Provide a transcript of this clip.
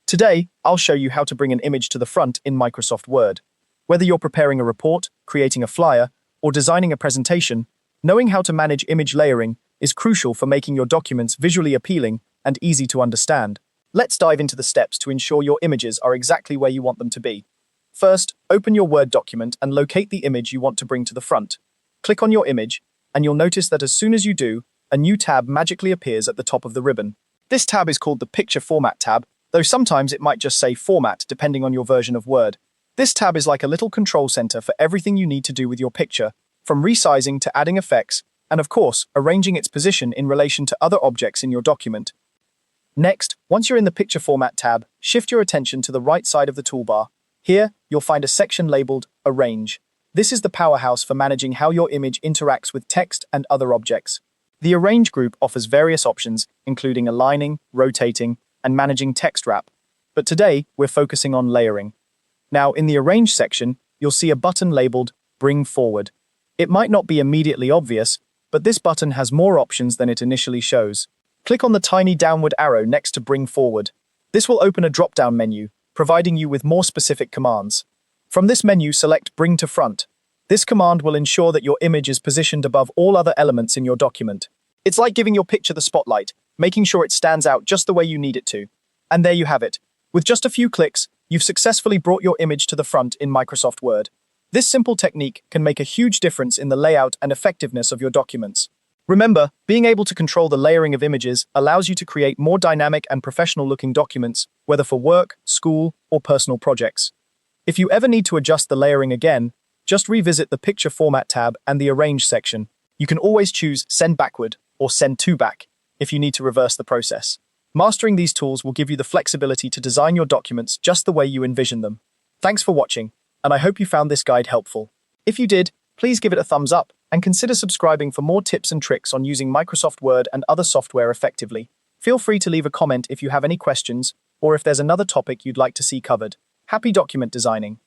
Today, I'll show you how to bring an image to the front in Microsoft Word. Whether you're preparing a report, creating a flyer, or designing a presentation, knowing how to manage image layering is crucial for making your documents visually appealing and easy to understand. Let's dive into the steps to ensure your images are exactly where you want them to be. First, open your Word document and locate the image you want to bring to the front. Click on your image, and you'll notice that as soon as you do, a new tab magically appears at the top of the ribbon. This tab is called the Picture Format tab, though sometimes it might just say Format depending on your version of Word. This tab is like a little control center for everything you need to do with your picture, from resizing to adding effects, and of course, arranging its position in relation to other objects in your document. Next, once you're in the Picture Format tab, shift your attention to the right side of the toolbar. Here, you'll find a section labeled Arrange. This is the powerhouse for managing how your image interacts with text and other objects. The Arrange group offers various options, including aligning, rotating, and managing text wrap. But today, we're focusing on layering. Now, in the Arrange section, you'll see a button labeled Bring Forward. It might not be immediately obvious, but this button has more options than it initially shows. Click on the tiny downward arrow next to Bring Forward. This will open a drop-down menu, providing you with more specific commands. From this menu, select Bring to Front. This command will ensure that your image is positioned above all other elements in your document. It's like giving your picture the spotlight, making sure it stands out just the way you need it to. And there you have it. With just a few clicks, you've successfully brought your image to the front in Microsoft Word. This simple technique can make a huge difference in the layout and effectiveness of your documents. Remember, being able to control the layering of images allows you to create more dynamic and professional-looking documents, whether for work, school, or personal projects. If you ever need to adjust the layering again, just revisit the Picture Format tab and the Arrange section. You can always choose Send Backward or Send to Back if you need to reverse the process. Mastering these tools will give you the flexibility to design your documents just the way you envision them. Thanks for watching, and I hope you found this guide helpful. If you did, please give it a thumbs up and consider subscribing for more tips and tricks on using Microsoft Word and other software effectively. Feel free to leave a comment if you have any questions or if there's another topic you'd like to see covered. Happy document designing!